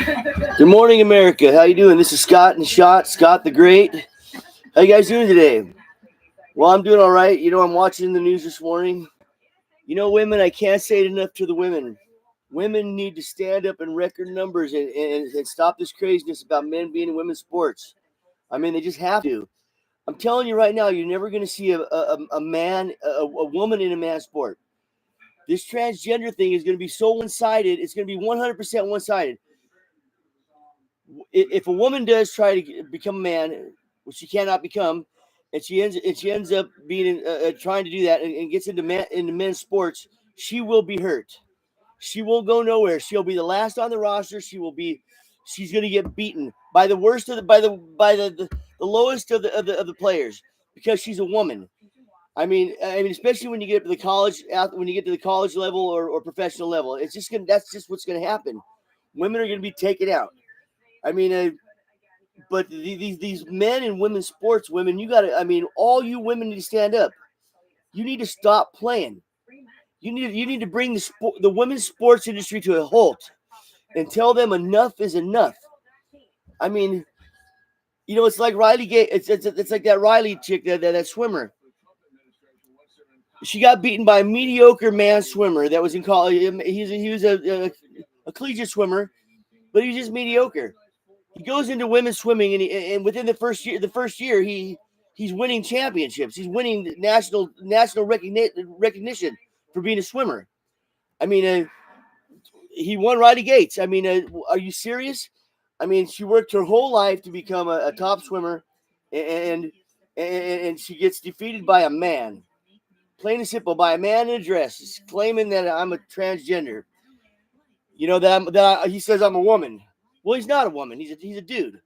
Good morning, America. How you doing? This is Scott and Shot, Scott the Great. How you guys doing today? Well, I'm doing all right. I'm watching the news this morning. Women, I can't say it enough to the women. Women need to stand up in record numbers and stop this craziness about men being in women's sports. I mean, they just have to. I'm telling you right now, you're never going to see a man, a woman in a man's sport. This transgender thing is going to be so one-sided. It's going to be 100% one-sided. If a woman does try to become a man, which she cannot become, and she ends up being trying to do that and gets into men's sports, she will be hurt. She won't go nowhere. She'll be the last on the roster. She's going to get beaten by the worst of the lowest of the players because she's a woman. I mean, especially when you get to the college level or professional level, that's just what's going to happen. Women are going to be taken out. I mean, but these men in women's sports, women, all you women need to stand up. You need to stop playing. You need to bring the women's sports industry to a halt and tell them enough is enough. I mean, it's like Riley Gay. It's like that Riley chick, that swimmer. She got beaten by a mediocre man swimmer that was in college. He was a collegiate swimmer, but he was just mediocre. He goes into women's swimming, and within the first year, he's winning championships. He's winning national recognition for being a swimmer. I mean, he won Riley Gates. I mean, are you serious? I mean, she worked her whole life to become a top swimmer, and she gets defeated by a man, plain and simple, by a man in a dress, claiming that I'm a transgender. He says I'm a woman. Well, he's not a woman. He's a dude.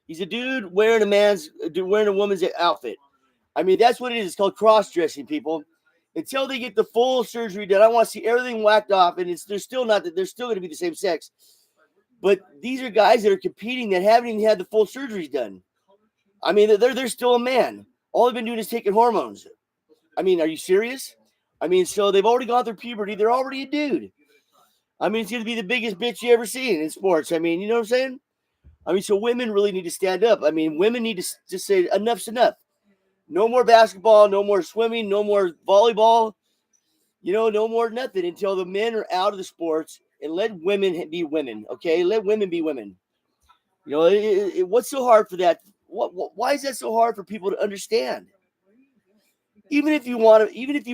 He's a dude wearing a woman's outfit. I mean, that's what it is. It's called cross-dressing, people. Until they get the full surgery done, I want to see everything whacked off, and they're still going to be the same sex. But these are guys that are competing that haven't even had the full surgeries done. I mean, they're still a man. All they've been doing is taking hormones. I mean, are you serious? I mean, so they've already gone through puberty. They're already a dude. I mean, it's going to be the biggest bitch you ever seen in sports. I mean, you know what I'm saying? I mean, so women really need to stand up. I mean, women need to just say enough's enough. No more basketball, no more swimming, no more volleyball, no more nothing until the men are out of the sports, and let women be women, okay? Let women be women. What's so hard for that? Why is that so hard for people to understand? Even if you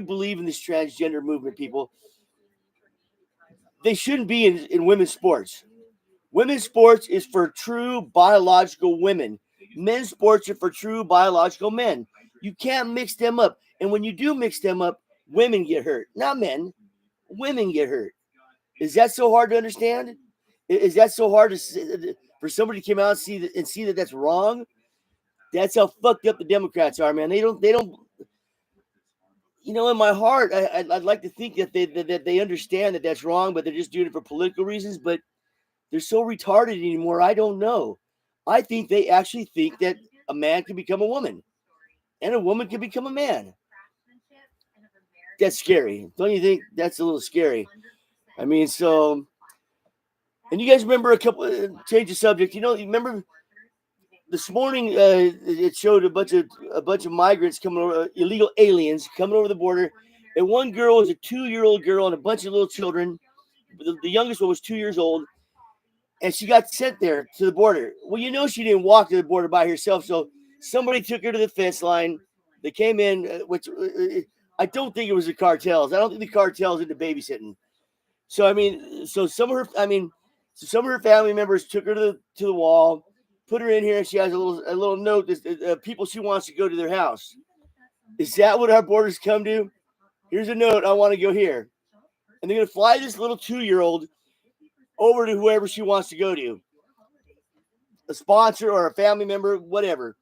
believe in this transgender movement, people, they shouldn't be in women's sports. Women's sports is for true biological women. Men's sports are for true biological men. You can't mix them up. And when you do mix them up, women get hurt. Not men. Women get hurt. Is that so hard to understand? Is that so hard for somebody to come out and see that that's wrong? That's how fucked up the Democrats are, man. They don't. In my heart, I'd like to think that they understand that that's wrong, but they're just doing it for political reasons. But they're so retarded anymore. I don't know. I think they actually think that a man can become a woman and a woman can become a man. That's scary. Don't you think that's a little scary? I mean, and you guys remember change the subject. You remember this morning, it showed a bunch of migrants coming over, illegal aliens coming over the border. And one girl was a 2-year-old girl and a bunch of little children. The youngest one was 2 years old. And she got sent there to the border. Well, she didn't walk to the border by herself. So somebody took her to the fence line. They came in, which I don't think it was the cartels. I don't think the cartels into babysitting. So some of her family members took her to the wall, put her in here, and she has a little note that people she wants to go to their house. Is that what our borders come to? Here's a note. I want to go here, and they're gonna fly this little 2-year-old over to whoever she wants to go to, a sponsor or a family member, whatever.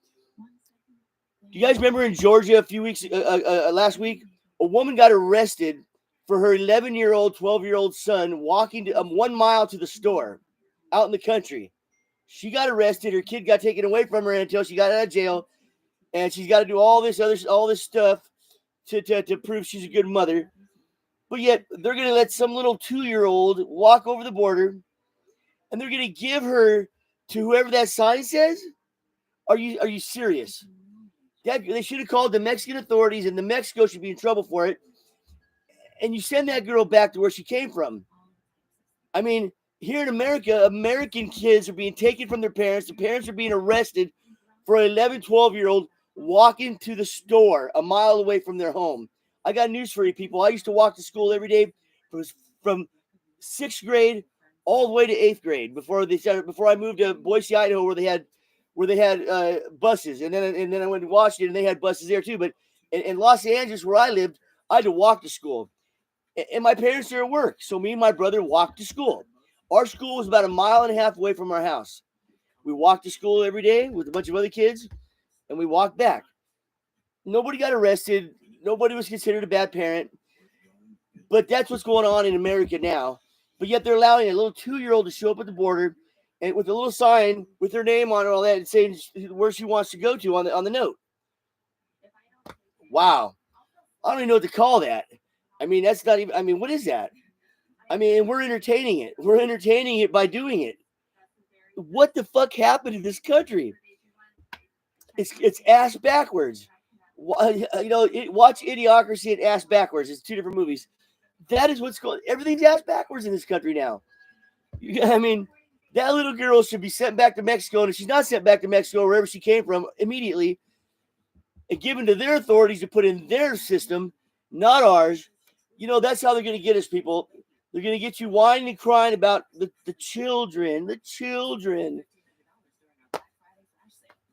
Do you guys remember in Georgia last week, a woman got arrested for her 11-year-old, 12-year-old son walking 1 mile to the store out in the country. She got arrested. Her kid got taken away from her until she got out of jail, and she's got to do all this stuff to prove she's a good mother. But yet they're going to let some little 2-year-old walk over the border, and they're gonna give her to whoever that sign says? Are you serious? They should have called the Mexican authorities, and the Mexico should be in trouble for it. And you send that girl back to where she came from. I mean, here in America, American kids are being taken from their parents. The parents are being arrested for an 11, 12-year-old walking to the store a mile away from their home. I got news for you people. I used to walk to school every day from 6th grade all the way to 8th grade before I moved to Boise, Idaho, where they had buses, and then I went to Washington and they had buses there too. But in Los Angeles, where I lived, I had to walk to school, and my parents are at work, so me and my brother walked to school. Our school was about a mile and a half away from our house. We walked to school every day with a bunch of other kids, and we walked back. Nobody got arrested. Nobody was considered a bad parent. But that's what's going on in America now. But yet they're allowing a little 2-year-old to show up at the border and with a little sign with her name on it, all that, and saying where she wants to go to on the note. Wow. I don't even know what to call that. I mean, that's not even, I mean, what is that? I mean, we're entertaining it. We're entertaining it by doing it. What the fuck happened to this country? It's ass backwards. Watch Idiocracy and Ass Backwards. It's 2 different movies. That is what's going. Everything's ass backwards in this country now. I mean, that little girl should be sent back to Mexico, and if she's not sent back to Mexico, wherever she came from, immediately, and given to their authorities to put in their system, not ours. That's how they're going to get us, people. They're going to get you whining and crying about the children. The children.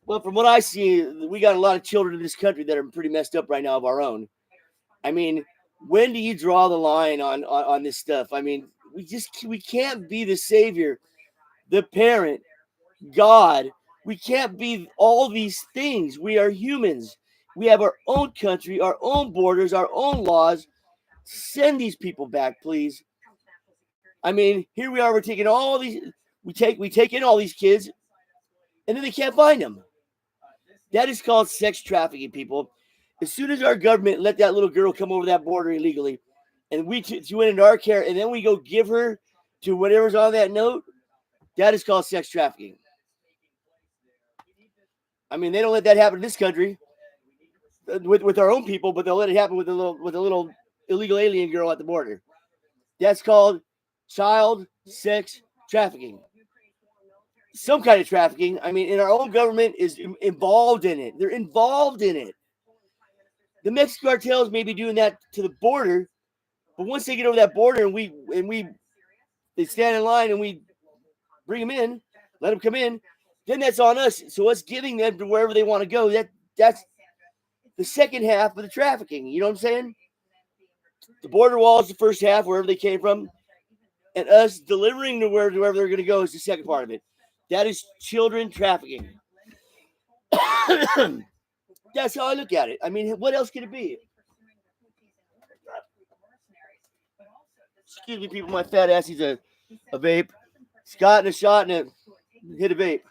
Well, from what I see, we got a lot of children in this country that are pretty messed up right now of our own. I mean, when do you draw the line on this stuff? I mean, we can't be the savior, the parent, God. We can't be all these things. We are humans. We have our own country, our own borders, our own laws. Send these people back, please. I mean, here we are. We're taking all these. We take in all these kids, and then they can't find them. That is called sex trafficking, people. As soon as our government let that little girl come over that border illegally, and she went into our care, and then we go give her to whatever's on that note, that is called sex trafficking. I mean, they don't let that happen in this country with our own people, but they'll let it happen with a little illegal alien girl at the border. That's called child sex trafficking. Some kind of trafficking. I mean, and our own government is involved in it. They're involved in it. The Mexican cartels may be doing that to the border, but once they get over that border and they stand in line and we bring them in, let them come in, then that's on us. So us giving them to wherever they want to go, that's the second half of the trafficking. You know what I'm saying? The border wall is the first half, wherever they came from, and us delivering to wherever they're going to go is the second part of it. That is children trafficking. That's how I look at it. I mean, what else could it be? Excuse me, people. My fat ass needs a vape. Scott and a shot and hit a vape.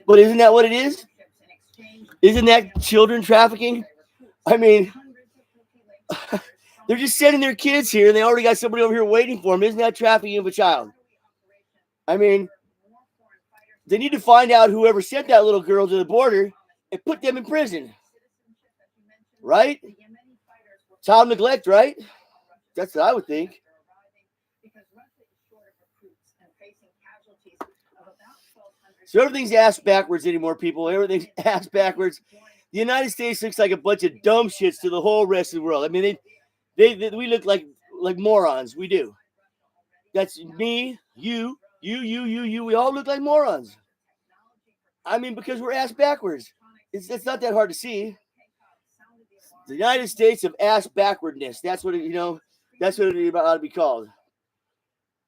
But isn't that what it is? Isn't that children trafficking? I mean, they're just sending their kids here, and they already got somebody over here waiting for them. Isn't that trafficking of a child? I mean, they need to find out whoever sent that little girl to the border and put them in prison. Right? Child neglect, right? That's what I would think. So everything's ass backwards anymore, people. Everything's ass backwards. The United States looks like a bunch of dumb shits to the whole rest of the world. I mean, we look like morons. We do. That's me, you. We all look like morons. I mean, because we're ass backwards. It's not that hard to see. The United States of ass backwardness. That's what that's what it ought to be called.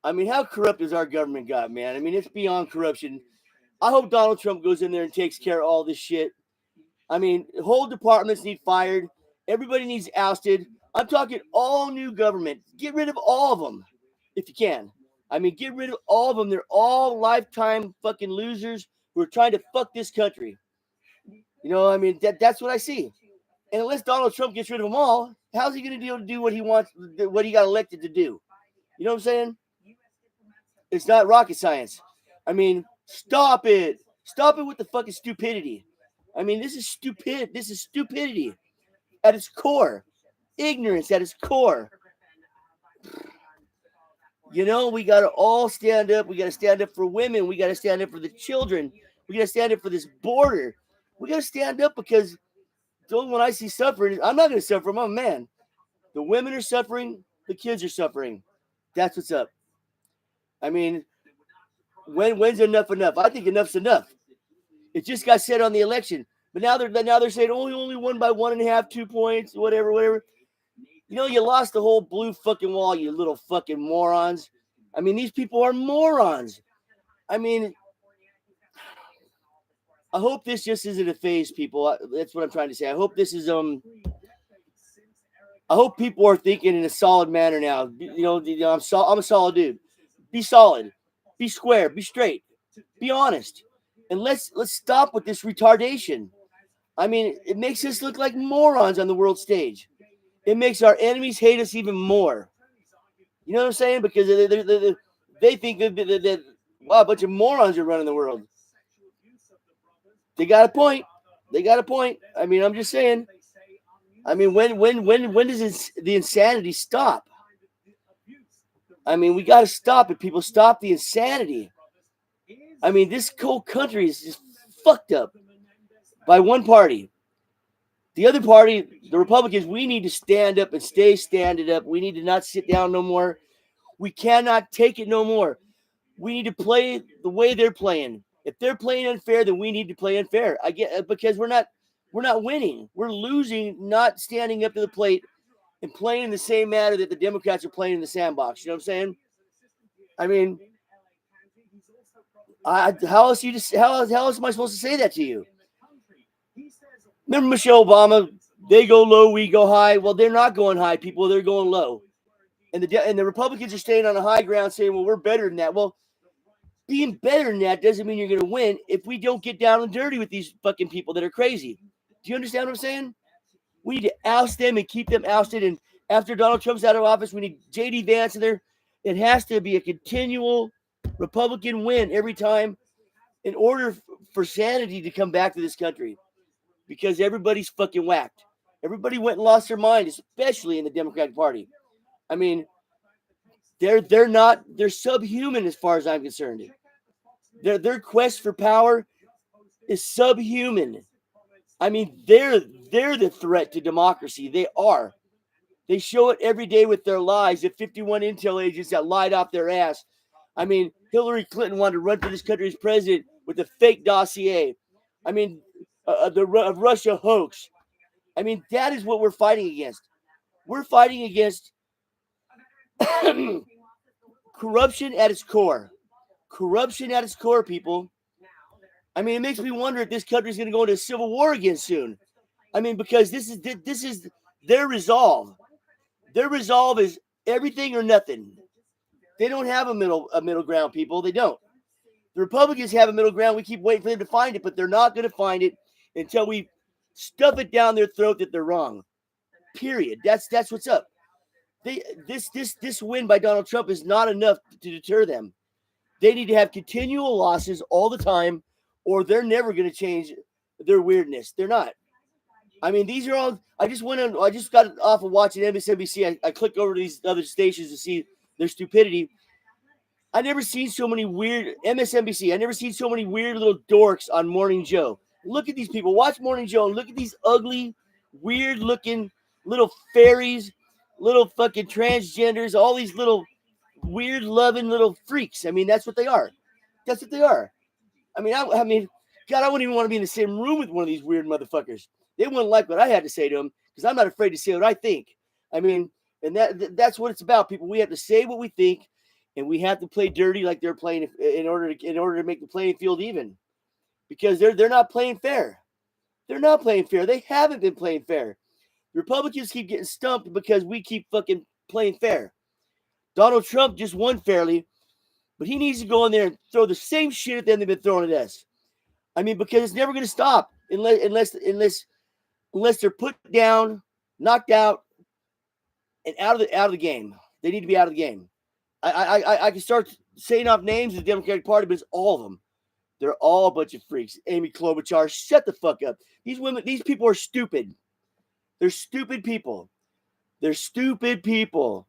I mean, how corrupt has our government got, man? I mean, it's beyond corruption. I hope Donald Trump goes in there and takes care of all this shit. I mean, whole departments need fired. Everybody needs ousted. I'm talking all new government. Get rid of all of them if you can. I mean, get rid of all of them. They're all lifetime fucking losers who are trying to fuck this country. I mean, that's what I see. And unless Donald Trump gets rid of them all, How's he going to be able to do what he wants, what he got elected to do? You know what I'm saying? It's not rocket science. I mean, stop it. Stop it with the fucking stupidity. I mean, this is stupid. This is stupidity at its core. Ignorance at its core. You know, we got to all stand up. We got to stand up for women. We got to stand up for the children. We got to stand up for this border. We got to stand up because when I see suffering, I'm not going to suffer. I'm a man. The women are suffering. The kids are suffering. That's what's up. I mean, when's enough enough? I think enough's enough. It just got said on the election, but now they're saying only won by 1.5, 2 points, whatever. You know, you lost the whole blue fucking wall, you little fucking morons. I mean, these people are morons. I mean, I hope this just isn't a phase, people. That's what I'm trying to say. I hope this is I hope people are thinking in a solid manner now. You know, I'm a solid dude. Be solid, be square, be straight, be honest, and let's stop with this retardation. I mean, it makes us look like morons on the world stage. It makes our enemies hate us even more. You know what I'm saying? Because they think that wow, a bunch of morons are running the world. They got a point. They got a point. I mean, I'm just saying. I mean, when does the insanity stop? I mean, we got to stop it. People, stop the insanity. I mean, this whole country is just fucked up by one party. The other party, the Republicans, we need to stand up and stay standing up. We need to not sit down no more. We cannot take it no more. We need to play the way they're playing. If they're playing unfair, then we need to play unfair. I get because we're not winning. We're losing, not standing up to the plate and playing in the same manner that the Democrats are playing in the sandbox. You know what I'm saying? I mean, how else am I supposed to say that to you? Remember Michelle Obama? They go low, we go high. Well, they're not going high, people. They're going low. And the Republicans are staying on a high ground saying, well, we're better than that. Well, being better than that doesn't mean you're going to win if we don't get down and dirty with these fucking people that are crazy. Do you understand what I'm saying? We need to oust them and keep them ousted. And after Donald Trump's out of office, we need J.D. Vance in there. It has to be a continual Republican win every time in order for sanity to come back to this country. Because everybody's fucking whacked. Everybody went and lost their mind, especially in the Democratic Party. I mean, they're subhuman as far as I'm concerned. Their quest for power is subhuman. I mean, they're the threat to democracy. They are. They show it every day with their lies. The 51 intel agents that lied off their ass. I mean, Hillary Clinton wanted to run for this country as president with a fake dossier. I mean, the Russia hoax. I mean, that is what we're fighting against. We're fighting against corruption at its core. Corruption at its core, people. I mean, it makes me wonder if this country is going to go into a civil war again soon. I mean, because this is their resolve. Their resolve is everything or nothing. They don't have a middle ground, people. They don't. The Republicans have a middle ground. We keep waiting for them to find it, but they're not going to find it until we stuff it down their throat that they're wrong. Period. That's what's up. This win by Donald Trump is not enough to deter them. They need to have continual losses all the time, or they're never going to change their weirdness. They're not. I mean, these are all. I just got off of watching MSNBC. I clicked over to these other stations to see their stupidity. I never seen so many weird MSNBC. I never seen so many weird little dorks on Morning Joe. Look at these people. Watch Morning Joe and look at these ugly, weird-looking little fairies, little fucking transgenders, all these little weird-loving little freaks. I mean, that's what they are. That's what they are. I mean, God, I wouldn't even want to be in the same room with one of these weird motherfuckers. They wouldn't like what I had to say to them because I'm not afraid to say what I think. I mean, and that's what it's about, people. We have to say what we think, and we have to play dirty like they're playing in order to make the playing field even. Because they're not playing fair. They're not playing fair. They haven't been playing fair. The Republicans keep getting stumped because we keep fucking playing fair. Donald Trump just won fairly, but he needs to go in there and throw the same shit at them they've been throwing at us. I mean, because it's never going to stop unless they're put down, knocked out, and out of the game. They need to be out of the game. I can start saying off names of the Democratic Party, but it's all of them. They're all a bunch of freaks. Amy Klobuchar, shut the fuck up. These people are stupid. They're stupid people. They're stupid people.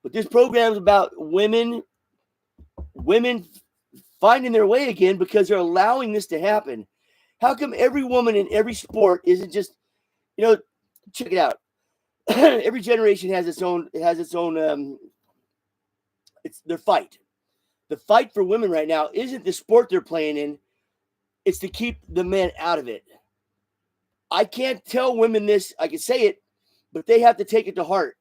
But this program is about women finding their way again because they're allowing this to happen. How come every woman in every sport isn't just, check it out. Every generation has its own it's their fight. The fight for women right now isn't the sport they're playing in, it's to keep the men out of it. I can't tell women this, I can say it, but they have to take it to heart.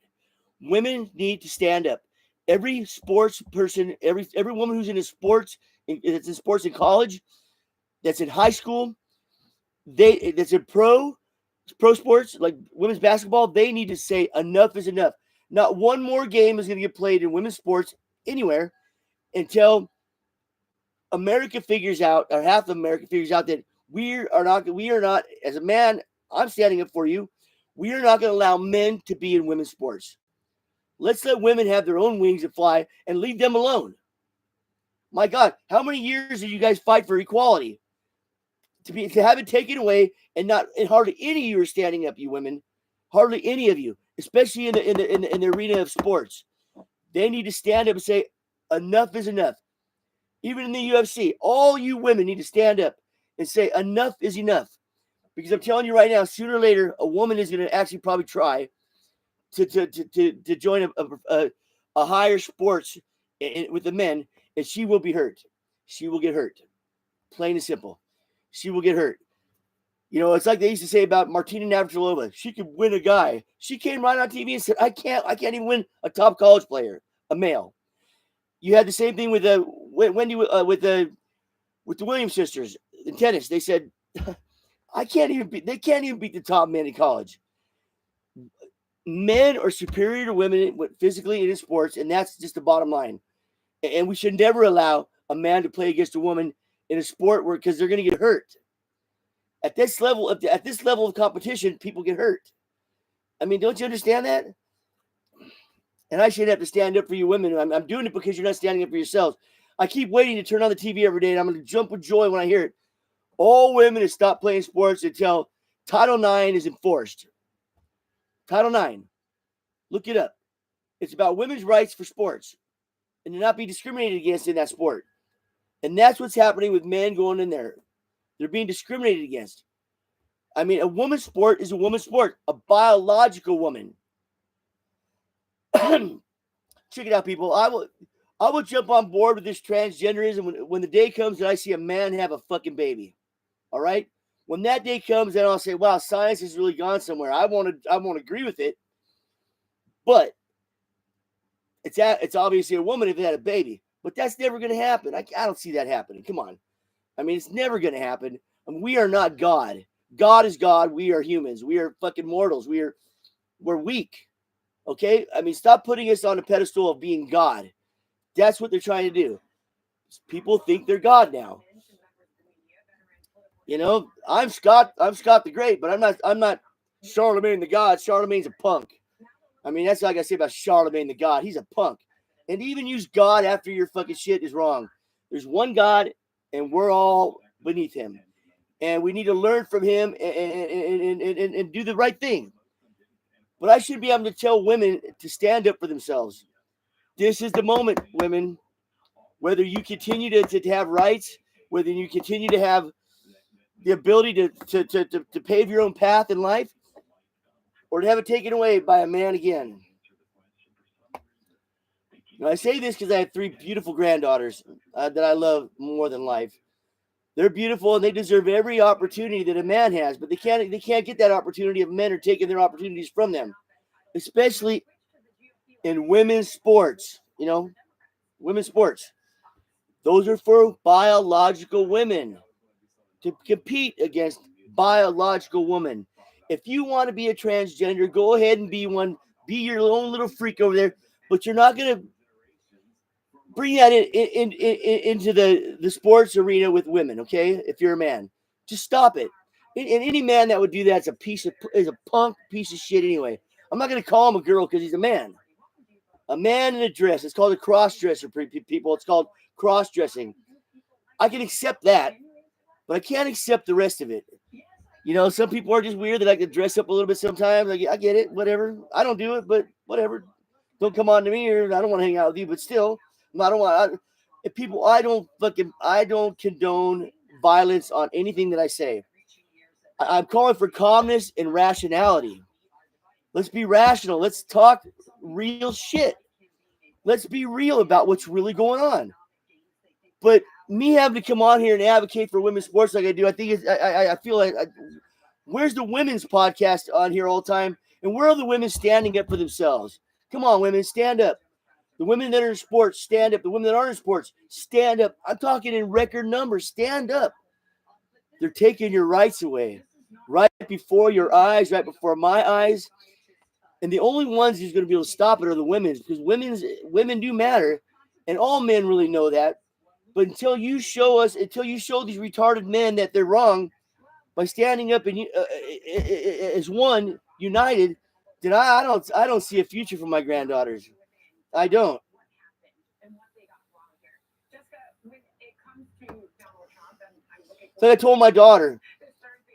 Women need to stand up. Every sports person, every woman who's in sports, that's in sports in college, that's in high school, that's in pro sports like women's basketball, they need to say enough is enough. Not one more game is going to get played in women's sports anywhere until America figures out, or half of America figures out, that we are not, as a man, I'm standing up for you. We are not going to allow men to be in women's sports. Let's let women have their own wings and fly and leave them alone. My God, how many years did you guys fight for equality? To have it taken away, and hardly any of you are standing up, you women. Hardly any of you, especially in the arena of sports. They need to stand up and say, enough is enough. Even in the UFC, all you women need to stand up and say, enough is enough. Because I'm telling you right now, sooner or later, a woman is going to actually probably try to join a higher sports with the men, and she will be hurt. She will get hurt. Plain and simple. She will get hurt. It's like they used to say about Martina Navratilova. She could win a guy. She came right on TV and said, I can't even win a top college player, a male. You had the same thing with Wendy with the Williams sisters in tennis. They said, they can't even beat the top men in college. Men are superior to women physically and in sports, and that's just the bottom line. And we should never allow a man to play against a woman in a sport because they're going to get hurt. At this level of competition, people get hurt. I mean, don't you understand that? And I shouldn't have to stand up for you women. I'm doing it because you're not standing up for yourselves. I keep waiting to turn on the TV every day, and I'm going to jump with joy when I hear it. All women have stopped playing sports until Title IX is enforced. Title IX. Look it up. It's about women's rights for sports and to not be discriminated against in that sport. And that's what's happening with men going in there. They're being discriminated against. I mean, a woman's sport is a woman's sport, a biological woman. Check it out, people. I will jump on board with this transgenderism when the day comes that I see a man have a fucking baby. All right? When that day comes, then I'll say, wow, science has really gone somewhere. I won't agree with it. But it's obviously a woman if it had a baby. But that's never going to happen. I don't see that happening. Come on. I mean, it's never going to happen. I mean, we are not God. God is God. We are humans. We are fucking mortals. We're weak. Okay? I mean, stop putting us on a pedestal of being God. That's what they're trying to do. People think they're God now. I'm Scott the Great, but I'm not Charlemagne the God. Charlemagne's a punk. I mean, that's all I gotta say about Charlemagne the God. He's a punk. And to even use God after your fucking shit is wrong. There's one God, and we're all beneath him. And we need to learn from him and do the right thing. But I should be able to tell women to stand up for themselves. This is the moment, women. Whether you continue to have rights, whether you continue to have the ability to pave your own path in life, or to have it taken away by a man again. Now, I say this because I have 3 beautiful granddaughters that I love more than life. They're beautiful and they deserve every opportunity that a man has, but they can't get that opportunity if men are taking their opportunities from them, especially in women's sports. Women's sports. Those are for biological women to compete against biological women. If you want to be a transgender, go ahead and be one. Be your own little freak over there, but you're not going to bring that into the sports arena with women, okay? If you're a man, just stop it. And any man that would do that is a punk piece of shit anyway. I'm not going to call him a girl because he's a man. A man in a dress. It's called a cross-dresser, people. It's called cross-dressing. I can accept that, but I can't accept the rest of it. You know, some people are just weird. They like to dress up a little bit sometimes. I get it, whatever. I don't do it, but whatever. Don't come on to me, or I don't want to hang out with you. But still, I don't want. If people, I don't condone violence on anything that I say. I'm calling for calmness and rationality. Let's be rational. Let's talk real shit. Let's be real about what's really going on. But me having to come on here and advocate for women's sports like I do, I think I feel like where's the women's podcast on here all the time? And where are the women standing up for themselves? Come on, women, stand up. The women that are in sports, stand up. The women that aren't in sports, stand up. I'm talking in record numbers. Stand up. They're taking your rights away right before your eyes, right before my eyes. And the only ones who's going to be able to stop it are the women, because women do matter, and all men really know that. But until you show these retarded men that they're wrong by standing up and as one united, then I don't see a future for my granddaughters. I don't. So I told my daughter,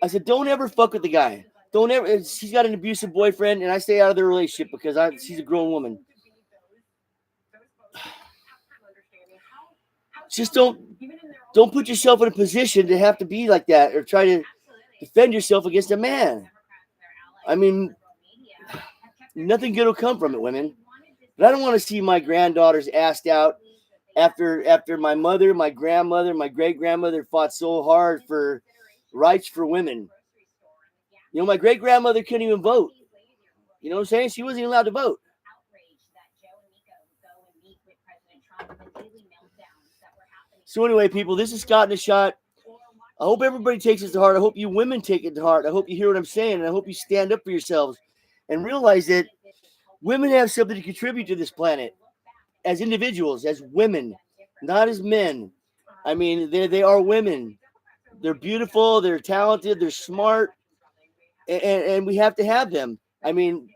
I said, don't ever fuck with the guy. Don't ever. She's got an abusive boyfriend, and I stay out of their relationship because she's a grown woman. Just don't put yourself in a position to have to be like that or try to defend yourself against a man. I mean, nothing good will come from it, women. But I don't want to see my granddaughters asked out after my mother, my grandmother, my great-grandmother fought so hard for rights for women. You know, my great-grandmother couldn't even vote. You know what I'm saying? She wasn't even allowed to vote. So anyway, people, this is Scott in the Shot. I hope everybody takes it to heart. I hope you women take it to heart. I hope you hear what I'm saying, and I hope you stand up for yourselves and realize that women have something to contribute to this planet as individuals, as women, not as men. I mean, they are women. They're beautiful. They're talented. They're smart. And we have to have them. I mean,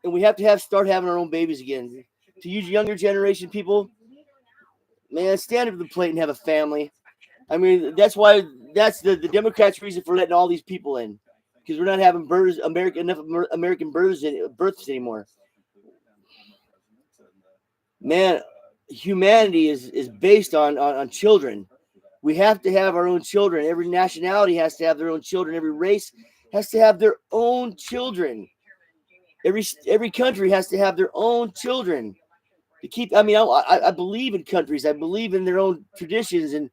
and we have to start having our own babies again. To you younger generation people, man, stand up to the plate and have a family. I mean, that's the Democrats' reason for letting all these people in, because we're not having enough American births anymore. Man, humanity is based on children. We have to have our own children. Every nationality has to have their own children. Every race has to have their own children. Every country has to have their own children. To keep, I mean, I believe in countries. I believe in their own traditions and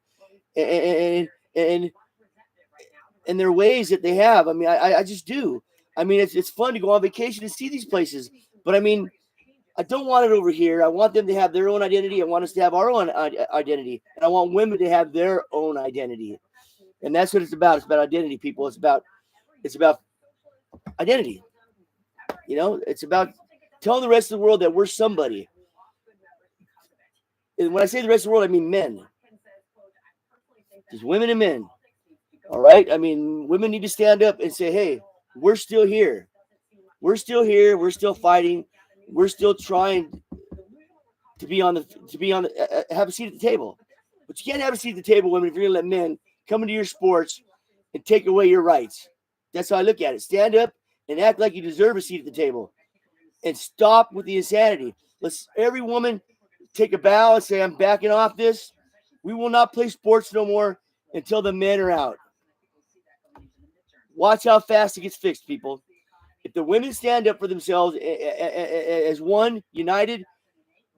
their ways that they have. I mean, I just do. I mean, it's fun to go on vacation and see these places. But I mean, I don't want it over here. I want them to have their own identity. I want us to have our own identity. And I want women to have their own identity. And that's what it's about. It's about identity, people. It's about identity. You know, it's about telling the rest of the world that we're somebody. And when I say the rest of the world, I mean men. Just women and men. All right? I mean, women need to stand up and say, hey, we're still here. We're still here. We're still fighting. We're still trying to have a seat at the table. But you can't have a seat at the table, women, if you're going to let men come into your sports and take away your rights. That's how I look at it. Stand up and act like you deserve a seat at the table. And stop with the insanity. Let's every woman take a bow and say, I'm backing off this. We will not play sports no more until the men are out. Watch how fast it gets fixed, people. If the women stand up for themselves as one, united,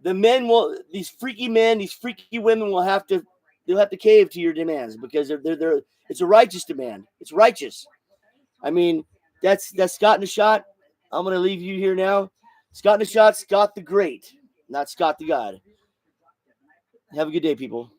the men will, these freaky men, these freaky women they'll have to cave to your demands, because they're it's a righteous demand. It's righteous. I mean, that's Scott in the Shot. I'm going to leave you here now. Scott in the Shot, Scott the Great, not Scott the God. Have a good day, people.